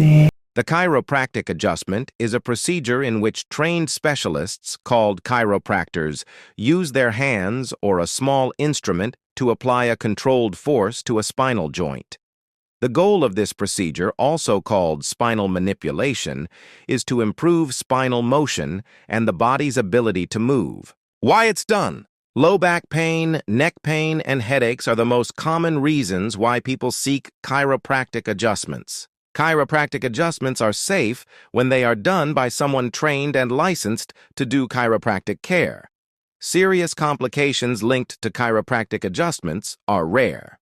see. The chiropractic adjustment is a procedure in which trained specialists, called chiropractors, use their hands or a small instrument to apply a controlled force to a spinal joint. The goal of this procedure, also called spinal manipulation, is to improve spinal motion and the body's ability to move. Why it's done? Low back pain, neck pain, and headaches are the most common reasons why people seek chiropractic adjustments. Chiropractic adjustments are safe when they are done by someone trained and licensed to do chiropractic care. Serious complications linked to chiropractic adjustments are rare.